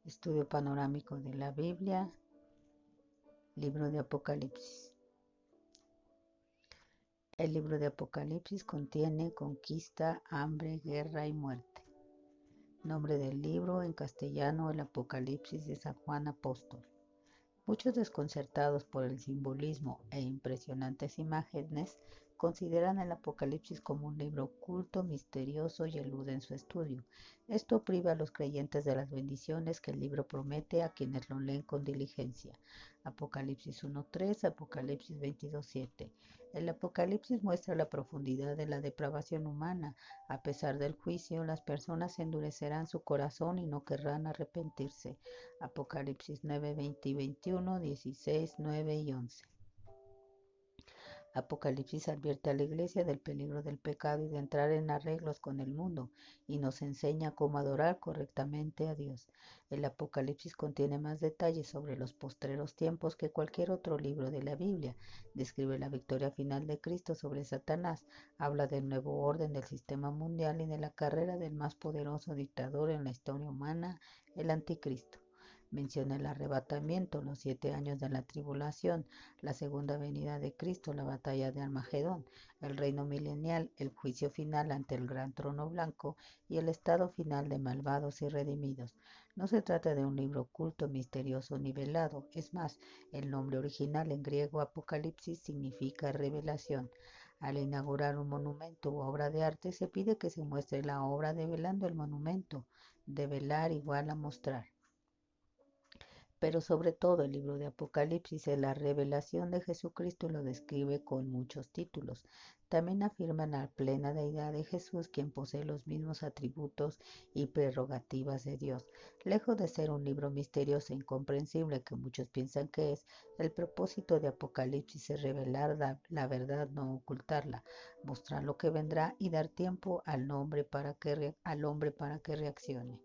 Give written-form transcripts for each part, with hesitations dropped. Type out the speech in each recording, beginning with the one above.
Estudio panorámico de la Biblia, libro de Apocalipsis. El libro de Apocalipsis contiene conquista, hambre, guerra y muerte. Nombre del libro en castellano: El Apocalipsis de San Juan Apóstol. Muchos, desconcertados por el simbolismo e impresionantes imágenes, consideran el Apocalipsis como un libro oculto, misterioso y eluden su estudio. Esto priva a los creyentes de las bendiciones que el libro promete a quienes lo leen con diligencia. Apocalipsis 1:3, Apocalipsis 22:7. El Apocalipsis muestra la profundidad de la depravación humana. A pesar del juicio, las personas endurecerán su corazón y no querrán arrepentirse. Apocalipsis 9:20 y 21, 16, 9 y 11. Apocalipsis advierte a la Iglesia del peligro del pecado y de entrar en arreglos con el mundo, y nos enseña cómo adorar correctamente a Dios. El Apocalipsis contiene más detalles sobre los postreros tiempos que cualquier otro libro de la Biblia. Describe la victoria final de Cristo sobre Satanás, habla del nuevo orden del sistema mundial y de la carrera del más poderoso dictador en la historia humana, el Anticristo. Menciona el arrebatamiento, los 7 años de la tribulación, la segunda venida de Cristo, la batalla de Armagedón, el reino milenial, el juicio final ante el gran trono blanco y el estado final de malvados y redimidos. No se trata de un libro oculto, misterioso ni velado. Es más, el nombre original en griego Apocalipsis significa revelación. Al inaugurar un monumento u obra de arte, se pide que se muestre la obra develando el monumento. Develar igual a mostrar. Pero sobre todo el libro de Apocalipsis es la revelación de Jesucristo y lo describe con muchos títulos. También afirman la plena deidad de Jesús, quien posee los mismos atributos y prerrogativas de Dios. Lejos de ser un libro misterioso e incomprensible que muchos piensan que es, el propósito de Apocalipsis es revelar la verdad, no ocultarla, mostrar lo que vendrá y dar tiempo al hombre para que reaccione.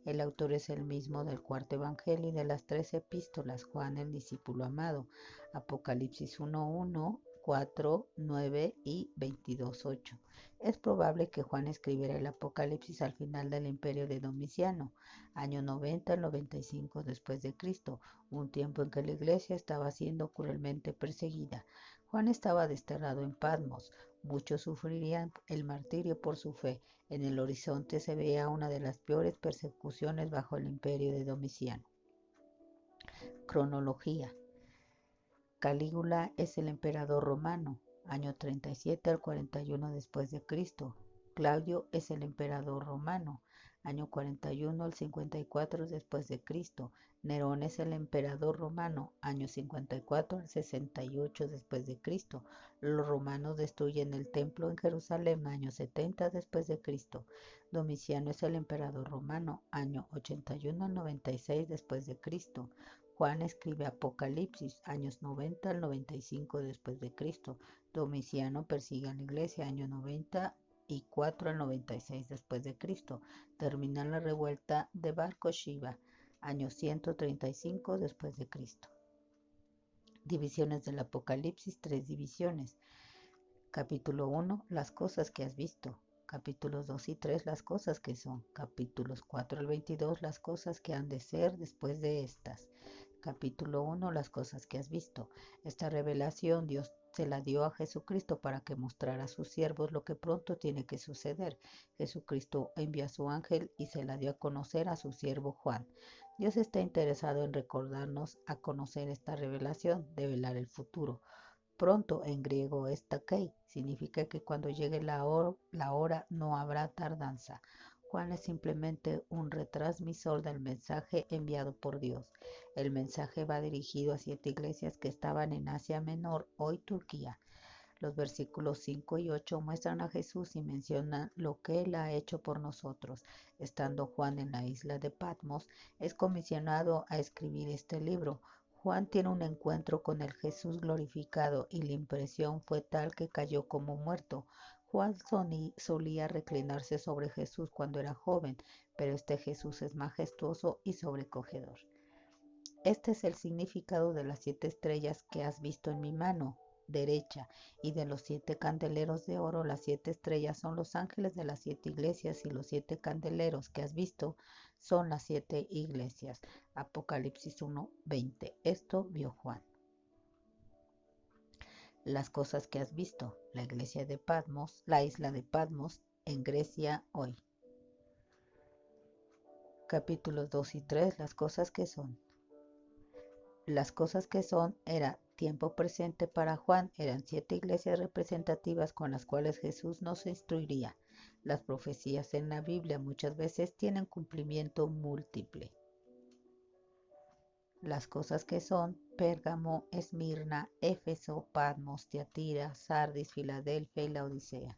El autor es el mismo del cuarto evangelio y de las 3 epístolas: Juan, el discípulo amado. Apocalipsis 1:1, 4, 9 y 22:8. Es probable que Juan escribiera el Apocalipsis al final del imperio de Domiciano, año 90 al 95 después de Cristo, un tiempo en que la iglesia estaba siendo cruelmente perseguida. Juan estaba desterrado en Patmos. Muchos sufrirían el martirio por su fe. En el horizonte se veía una de las peores persecuciones bajo el imperio de Domiciano. Cronología. Calígula es el emperador romano, año 37 al 41 después de Cristo. Claudio es el emperador romano, año 41 al 54 después de Cristo. Nerón es el emperador romano, año 54 al 68 después de Cristo. Los romanos destruyen el templo en Jerusalén, año 70 después de Cristo. Domiciano es el emperador romano, año 81 al 96 después de Cristo. Juan escribe Apocalipsis, años 90 al 95 después de Cristo. Domiciano persigue a la iglesia, año 94 al 96 después de Cristo. Termina la revuelta de Bar Kokhba, año 135 después de Cristo. Divisiones del Apocalipsis: 3 divisiones. Capítulo 1, las cosas que has visto. Capítulos 2 y 3, las cosas que son. Capítulos 4 al 22, las cosas que han de ser después de estas. Capítulo 1, las cosas que has visto. Esta revelación Dios se la dio a Jesucristo para que mostrara a sus siervos lo que pronto tiene que suceder. Jesucristo envió a su ángel y se la dio a conocer a su siervo Juan. Dios está interesado en recordarnos a conocer esta revelación, develar el futuro. Pronto, en griego, es takei, significa que cuando llegue la hora no habrá tardanza. Juan es simplemente un retransmisor del mensaje enviado por Dios. El mensaje va dirigido a 7 iglesias que estaban en Asia Menor, hoy Turquía. Los versículos 5 y 8 muestran a Jesús y mencionan lo que Él ha hecho por nosotros. Estando Juan en la isla de Patmos, es comisionado a escribir este libro. Juan tiene un encuentro con el Jesús glorificado y la impresión fue tal que cayó como muerto. Juan solía reclinarse sobre Jesús cuando era joven, pero este Jesús es majestuoso y sobrecogedor. Este es el significado de las 7 estrellas que has visto en mi mano. derecha, y de los 7 candeleros de oro, las 7 estrellas son los ángeles de las 7 iglesias, y los 7 candeleros que has visto son las 7 iglesias. Apocalipsis 1:20. Esto vio Juan. Las cosas que has visto. La iglesia de Patmos, la isla de Patmos, en Grecia hoy. Capítulos 2 y 3. Las cosas que son. Las cosas que son era tiempo presente para Juan, eran 7 iglesias representativas con las cuales Jesús nos instruiría. Las profecías en la Biblia muchas veces tienen cumplimiento múltiple. Las cosas que son: Pérgamo, Esmirna, Éfeso, Patmos, Tiatira, Sardis, Filadelfia y Laodicea.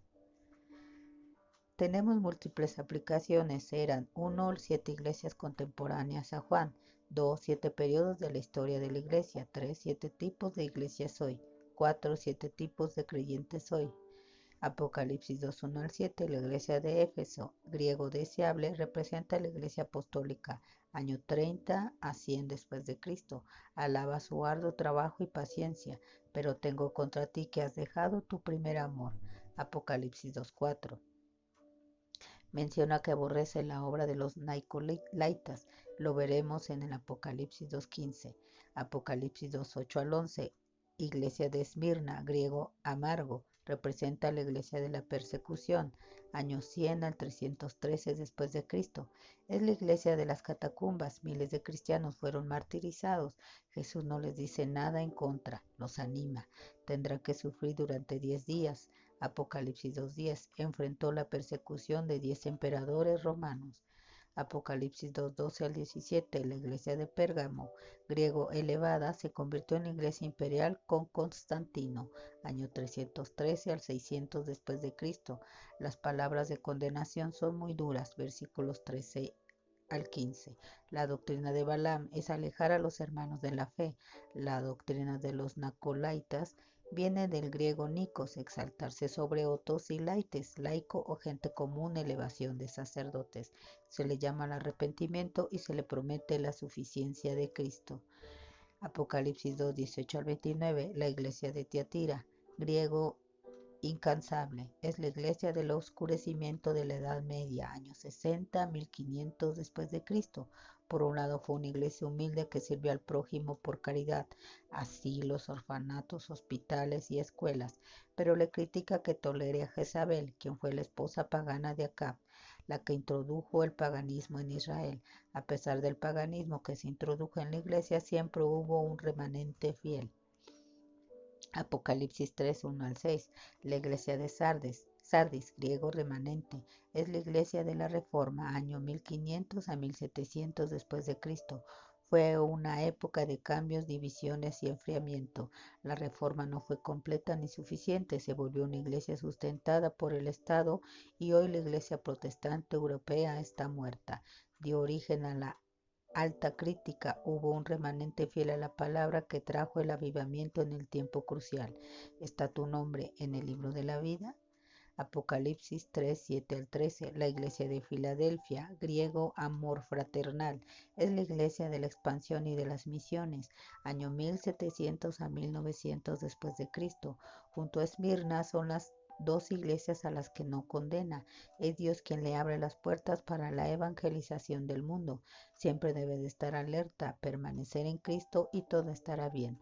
Tenemos múltiples aplicaciones. Eran 1. 7 iglesias contemporáneas a Juan. 2. 7 periodos de la historia de la iglesia. 3. 7 tipos de iglesias hoy. 4. 7 tipos de creyentes hoy. Apocalipsis 2:1-7. La iglesia de Éfeso, griego deseable, representa la iglesia apostólica, año 30 a 100 después de Cristo. Alaba su arduo trabajo y paciencia, pero tengo contra ti que has dejado tu primer amor. Apocalipsis 2:4. Menciona que aborrece la obra de los Nicolaitas. Lo veremos en el Apocalipsis 2:15. Apocalipsis 2:8-11. Iglesia de Esmirna, griego amargo, representa la iglesia de la persecución, año 100 al 313 después de Cristo. Es la iglesia de las catacumbas. Miles de cristianos fueron martirizados. Jesús no les dice nada en contra, los anima. Tendrán que sufrir durante 10 días. Apocalipsis 2:10. Enfrentó la persecución de 10 emperadores romanos. Apocalipsis 2:12-17. La iglesia de Pérgamo, griego elevada, se convirtió en la iglesia imperial con Constantino, año 313 al 600 después de Cristo. Las palabras de condenación son muy duras, versículos 13 al 15. La doctrina de Balaam es alejar a los hermanos de la fe. La doctrina de los Nicolaitas viene del griego nikos, exaltarse sobre otros, y laites, laico o gente común, elevación de sacerdotes. Se le llama al arrepentimiento y se le promete la suficiencia de Cristo. Apocalipsis 2:18-29. La iglesia de Tiatira, griego incansable, es la iglesia del oscurecimiento de la Edad Media, años 60 a 1500 después de Cristo. Por un lado fue una iglesia humilde que sirvió al prójimo por caridad, asilos, orfanatos, hospitales y escuelas, pero le critica que tolere a Jezabel, quien fue la esposa pagana de Acab, la que introdujo el paganismo en Israel. A pesar del paganismo que se introdujo en la iglesia, siempre hubo un remanente fiel. Apocalipsis 3:1-6. La iglesia de Sardis, griego remanente, es la iglesia de la Reforma, año 1500 a 1700 después de Cristo. Fue una época de cambios, divisiones y enfriamiento. La Reforma no fue completa ni suficiente, se volvió una iglesia sustentada por el Estado, y hoy la iglesia protestante europea está muerta. Dio origen a la alta crítica. Hubo un remanente fiel a la palabra que trajo el avivamiento en el tiempo crucial. ¿Está tu nombre en el libro de la vida? Apocalipsis 3:7-13. La iglesia de Filadelfia, griego amor fraternal, es la iglesia de la expansión y de las misiones, año 1700 a 1900 después de Cristo. Junto a Esmirna son las 2 iglesias a las que no condena. Es Dios quien le abre las puertas para la evangelización del mundo. Siempre debe de estar alerta, permanecer en Cristo y todo estará bien.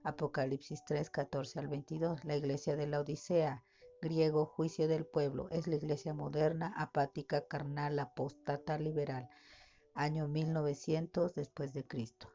Apocalipsis 3:14-22. La iglesia de la Odisea, griego juicio del pueblo, es la iglesia moderna, apática, carnal, apóstata, liberal, año 1900 después de Cristo.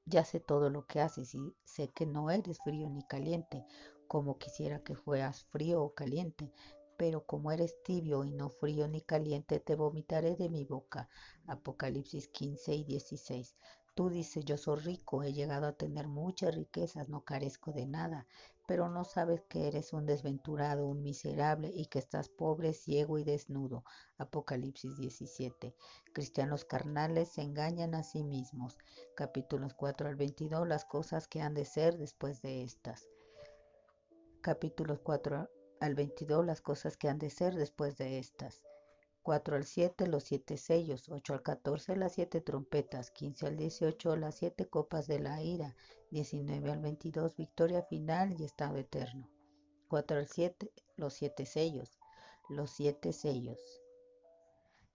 Ya sé todo lo que haces y sé que no eres frío ni caliente, como quisiera que fueras frío o caliente, pero como eres tibio y no frío ni caliente, te vomitaré de mi boca. Apocalipsis 15:16. Tú dices, yo soy rico, he llegado a tener muchas riquezas, no carezco de nada, pero no sabes que eres un desventurado, un miserable, y que estás pobre, ciego y desnudo. Apocalipsis 17. Cristianos carnales se engañan a sí mismos. Capítulos 4-22. Las cosas que han de ser después de estas. Capítulos 4-22. Las cosas que han de ser después de estas. 4 al 7 los 7 sellos, 8 al 14 las 7 trompetas, 15 al 18 las 7 copas de la ira, 19 al 22 victoria final y estado eterno. 4 al 7 los 7 sellos, los 7 sellos.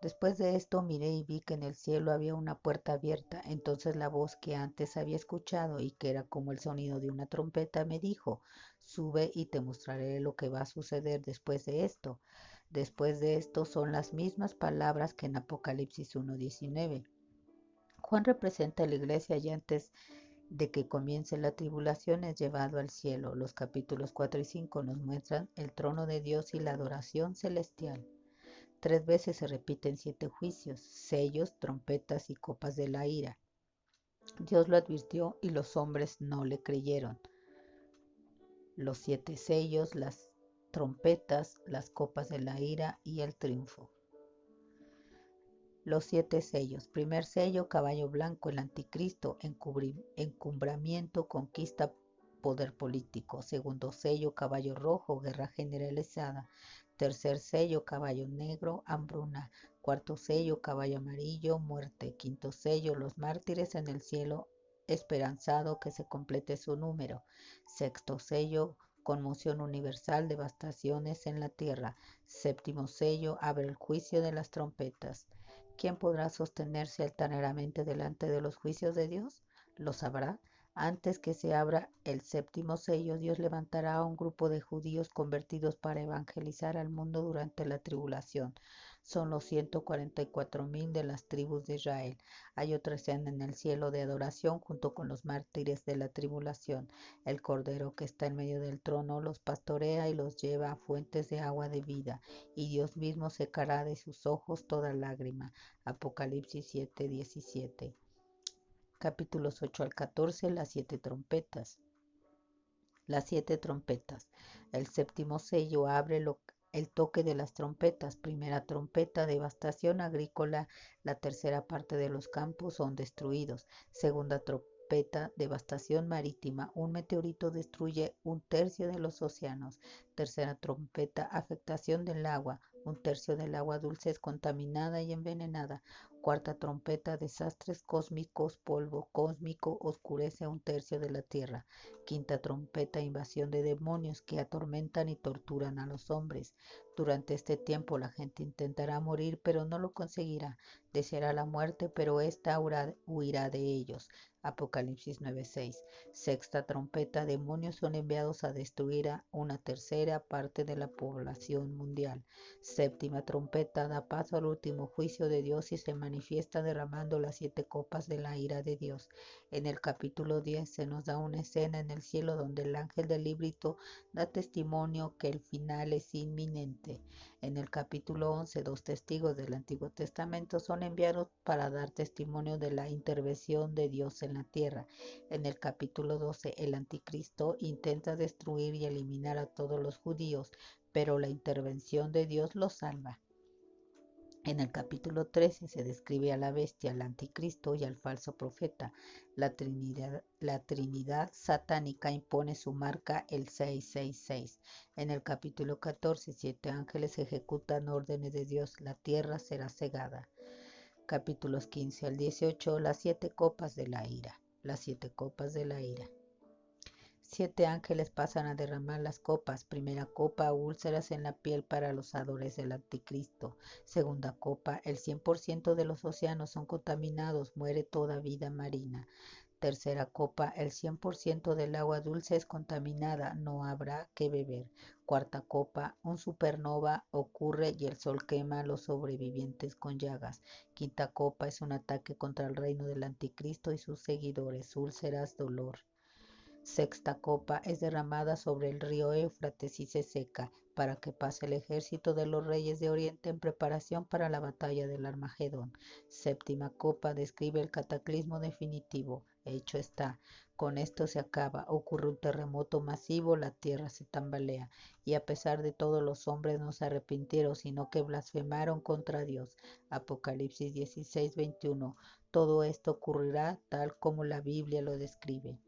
Después de esto miré y vi que en el cielo había una puerta abierta. Entonces la voz que antes había escuchado y que era como el sonido de una trompeta me dijo: sube y te mostraré lo que va a suceder después de esto. Después de esto son las mismas palabras que en Apocalipsis 1:19. Juan representa a la iglesia y antes de que comience la tribulación es llevado al cielo. Los capítulos 4 y 5 nos muestran el trono de Dios y la adoración celestial. 3 veces se repiten 7 juicios, sellos, trompetas y copas de la ira. Dios lo advirtió y los hombres no le creyeron. Los 7 sellos, las trompetas, las copas de la ira y el triunfo. Los 7 sellos. Primer sello, caballo blanco, el anticristo, encumbramiento, conquista, poder político. Segundo sello, caballo rojo, guerra generalizada. Tercer sello, caballo negro, hambruna. Cuarto sello, caballo amarillo, muerte. Quinto sello, los mártires en el cielo, esperanzado que se complete su número. Sexto sello, conmoción universal, devastaciones en la tierra. Séptimo sello, abre el juicio de las trompetas. ¿Quién podrá sostenerse altaneramente delante de los juicios de Dios? Lo sabrá. Antes que se abra el séptimo sello, Dios levantará a un grupo de judíos convertidos para evangelizar al mundo durante la tribulación. Son los 144,000 de las tribus de Israel. Hay otra escena en el cielo de adoración junto con los mártires de la tribulación. El Cordero que está en medio del trono los pastorea y los lleva a fuentes de agua de vida, y Dios mismo secará de sus ojos toda lágrima. Apocalipsis 7:17. Capítulos 8 al 14, las 7 trompetas. Las 7 trompetas. El séptimo sello abre el toque de las trompetas. Primera trompeta, devastación agrícola. La tercera parte de los campos son destruidos. Segunda trompeta, devastación marítima. Un meteorito destruye 1/3 de los océanos. Tercera trompeta, afectación del agua. 1/3 del agua dulce es contaminada y envenenada. Cuarta trompeta, desastres cósmicos, polvo cósmico oscurece a 1/3 de la tierra. Quinta trompeta, invasión de demonios que atormentan y torturan a los hombres. Durante este tiempo la gente intentará morir, pero no lo conseguirá. Deseará la muerte, pero ésta huirá de ellos. Apocalipsis 9:6. Sexta trompeta, demonios son enviados a destruir a 1/3 parte de la población mundial. Séptima trompeta, da paso al último juicio de Dios y se manifiesta derramando las 7 copas de la ira de Dios. En el capítulo 10 se nos da una escena en el cielo donde el ángel del librito da testimonio que el final es inminente. En el capítulo 11, 2 testigos del Antiguo Testamento son enviados para dar testimonio de la intervención de Dios en la tierra. En el capítulo 12, el anticristo intenta destruir y eliminar a todos los judíos, pero la intervención de Dios los salva. En el capítulo 13 se describe a la bestia, al anticristo y al falso profeta. La Trinidad satánica impone su marca, el 666. En el capítulo 14, 7 ángeles ejecutan órdenes de Dios, la tierra será cegada. Capítulos 15 al 18, las 7 copas de la ira. Las 7 copas de la ira. 7 ángeles pasan a derramar las copas. Primera copa, úlceras en la piel para los adoradores del anticristo. Segunda copa, el 100% de los océanos son contaminados, muere toda vida marina. Tercera copa, el 100% del agua dulce es contaminada, no habrá que beber. Cuarta copa, un supernova ocurre y el sol quema a los sobrevivientes con llagas. Quinta copa es un ataque contra el reino del anticristo y sus seguidores, úlceras, dolor. Sexta copa es derramada sobre el río Éufrates y se seca, para que pase el ejército de los reyes de Oriente en preparación para la batalla del Armagedón. Séptima copa describe el cataclismo definitivo. Hecho está. Con esto se acaba. Ocurre un terremoto masivo, la tierra se tambalea. Y a pesar de todo, los hombres no se arrepintieron, sino que blasfemaron contra Dios. Apocalipsis 16:21. Todo esto ocurrirá tal como la Biblia lo describe.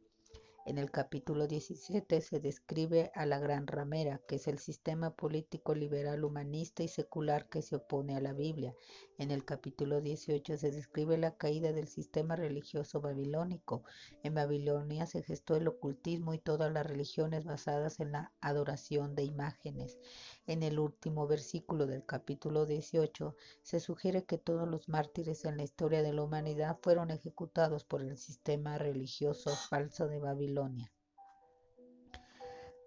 En el capítulo 17 se describe a la Gran Ramera, que es el sistema político liberal humanista y secular que se opone a la Biblia. En el capítulo 18 se describe la caída del sistema religioso babilónico. En Babilonia se gestó el ocultismo y todas las religiones basadas en la adoración de imágenes. En el último versículo del capítulo 18 se sugiere que todos los mártires en la historia de la humanidad fueron ejecutados por el sistema religioso falso de Babilonia.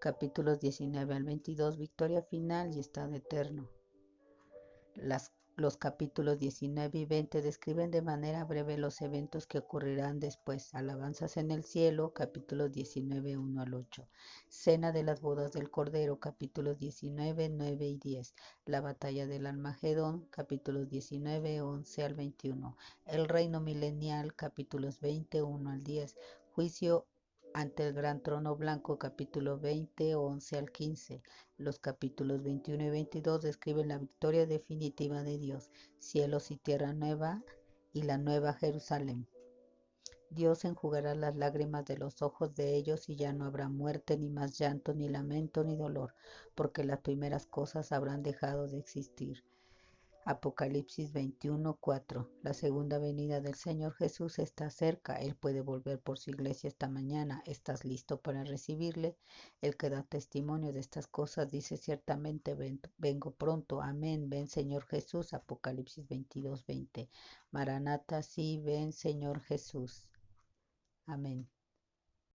Capítulos 19 al 22, victoria final y estado eterno. Los capítulos 19 y 20 describen de manera breve los eventos que ocurrirán después. Alabanzas en el cielo, capítulos 19, 1 al 8. Cena de las bodas del Cordero, capítulos 19, 9 y 10. La batalla del Almagedón, capítulos 19, 11 al 21. El reino milenial, capítulos 20, 1 al 10. Juicio ante el gran trono blanco, capítulo 20, 11 al 15. Los capítulos 21 y 22 describen la victoria definitiva de Dios, cielos y tierra nueva y la nueva Jerusalén. Dios enjugará las lágrimas de los ojos de ellos y ya no habrá muerte, ni más llanto, ni lamento, ni dolor, porque las primeras cosas habrán dejado de existir. Apocalipsis 21:4. La segunda venida del Señor Jesús está cerca. Él puede volver por su iglesia esta mañana. ¿Estás listo para recibirle? El que da testimonio de estas cosas dice ciertamente, vengo pronto. Amén. Ven, Señor Jesús. Apocalipsis 22:20. Maranata, sí, ven, Señor Jesús. Amén.